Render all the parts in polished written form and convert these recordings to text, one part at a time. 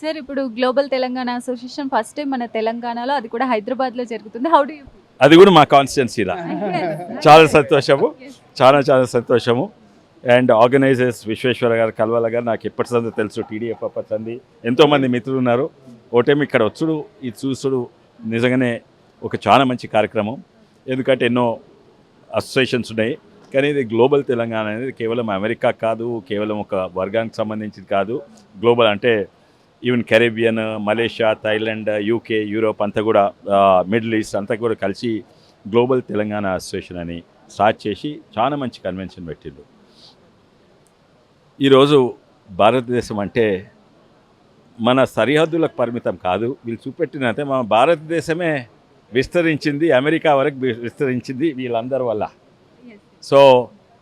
Sir ఇప్పుడు global Telangana association first time మన తెలంగాణలో, అది కూడా హైదరాబాద్లో జరుగుతుంది. How do you feel? అది కూడా మా కాన్స్టిట్యున్సీలా. చాలా సంతోషము, చాలా చాలా సంతోషము. అండ్ ఆర్గనైజర్స్ విశ్వేశ్వర గారు, కల్వాల గారు నాకు ఎప్పటి సంది తెలుసు, టీడీఎఫ్ అప్పటి సంది ఎంతోమంది మిత్రులు ఉన్నారు. ఓటేం ఇక్కడ వచ్చుడు ఇది చూసుడు నిజంగానే ఒక చాలా మంచి కార్యక్రమం. ఎందుకంటే ఎన్నో అసోసియేషన్స్ ఉన్నాయి, కానీ ఇది గ్లోబల్ తెలంగాణ అనేది కేవలం అమెరికా కాదు, కేవలం ఒక వర్గానికి సంబంధించింది కాదు. గ్లోబల్ అంటే even Caribbean, Malaysia, Thailand, UK, Europe అంతా కూడా, మిడిల్ ఈస్ట్ అంతా కూడా కలిసి గ్లోబల్ తెలంగాణ అసోసియేషన్ అని స్టార్ట్ చేసి చాలా మంచి కన్వెన్షన్ పెట్టిండ్రు. ఈరోజు భారతదేశం అంటే మన సరిహద్దులకు పరిమితం కాదు. వీళ్ళు చూపెట్టినంతే మన భారతదేశమే విస్తరించింది, అమెరికా వరకు విస్తరించింది వీళ్ళందరి వల్ల. So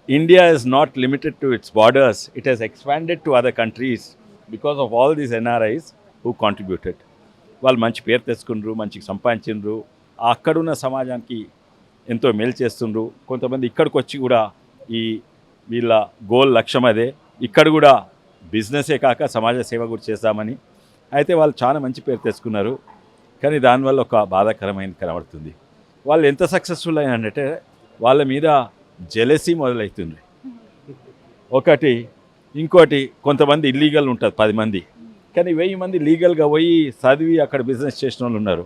India is not limited to its borders, it has expanded to other countries because of all these NRIs who contributed. వాళ్ళు మంచి పేరు తెచ్చుకుండ్రు, మంచిగా సంపాదించిండ్రు, అక్కడున్న సమాజానికి ఎంతో మేలు చేస్తుండ్రు. కొంతమంది ఇక్కడికి వచ్చి కూడా ఈ వీళ్ళ గోల్ లక్ష్యం అదే, ఇక్కడ కూడా బిజినెసే కాక సమాజ సేవ కూడా చేద్దామని. అయితే వాళ్ళు చాలా మంచి పేరు తెచ్చుకున్నారు, కానీ దానివల్ల ఒక బాధాకరమైనది కనబడుతుంది. వాళ్ళు ఎంత సక్సెస్ఫుల్ అయినంటే వాళ్ళ మీద జెలసీ మొదలవుతుంది ఒకటి. ఇంకోటి కొంతమంది ఇల్లీగల్ ఉంటుంది 10 మంది, కానీ 1000 మంది లీగల్గా పోయి చదివి అక్కడ బిజినెస్ చేసిన వాళ్ళు ఉన్నారు.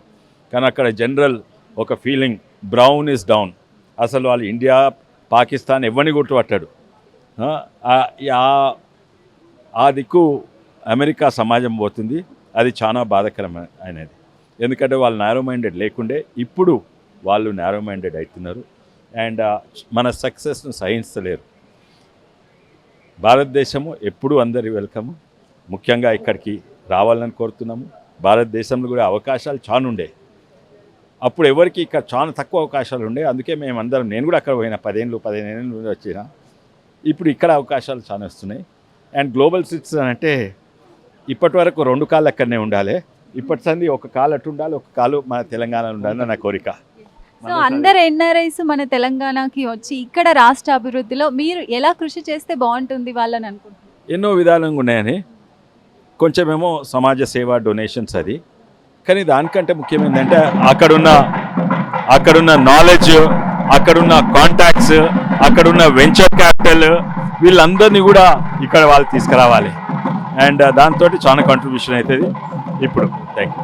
కానీ అక్కడ జనరల్ ఒక ఫీలింగ్, బ్రౌన్ ఇస్ డౌన్. అసలు వాళ్ళు ఇండియా, పాకిస్తాన్ ఎవరిని గుర్తుపట్టాడు. ఆ దిక్కు అమెరికా సమాజం పోతుంది. అది చాలా బాధాకరమైనది. ఎందుకంటే వాళ్ళు నారో మైండెడ్ లేకుండే, ఇప్పుడు వాళ్ళు నారో మైండెడ్ అవుతున్నారు. అండ్ మన సక్సెస్ను సహించలేరు. భారతదేశము ఎప్పుడూ అందరి వెల్కమ్. ముఖ్యంగా ఇక్కడికి రావాలని కోరుతున్నాము. భారతదేశంలో కూడా అవకాశాలు చాలా ఉండే, అప్పుడు ఎవరికి ఇక్కడ చాలా తక్కువ అవకాశాలు ఉండే. అందుకే మేమందరం, నేను కూడా అక్కడ పోయినా 15 ఏళ్ళు వచ్చిన. ఇప్పుడు ఇక్కడ అవకాశాలు చాలా వస్తున్నాయి. అండ్ గ్లోబల్ సిటిజన్ అంటే ఇప్పటి వరకు 2 కాళ్ళు అక్కడనే ఉండాలి, ఇప్పటి సంది ఒక కాలు అటు ఉండాలి, ఒక కాలు మన తెలంగాణలో ఉండాలని నా కోరిక. సో అందరు ఎన్ఆర్ఐస్ మన తెలంగాణకి వచ్చి ఇక్కడ రాష్ట్ర అభివృద్ధిలో మీరు ఎలా కృషి చేస్తే బాగుంటుంది వాళ్ళని అనుకుంటున్నారు? ఎన్నో విధాలుగా ఉన్నాయని. కొంచెమేమో సమాజ సేవ, డొనేషన్స్ అది. కానీ దానికంటే ముఖ్యమైనదంటే అక్కడున్న నాలెడ్జ్, అక్కడున్న కాంటాక్ట్స్, అక్కడున్న వెంచర్ క్యాపిటల్, వీళ్ళందరినీ కూడా ఇక్కడ వాళ్ళు తీసుకురావాలి. అండ్ దాంతో చాలా కాంట్రిబ్యూషన్ అవుతుంది ఇప్పుడు. Thank you.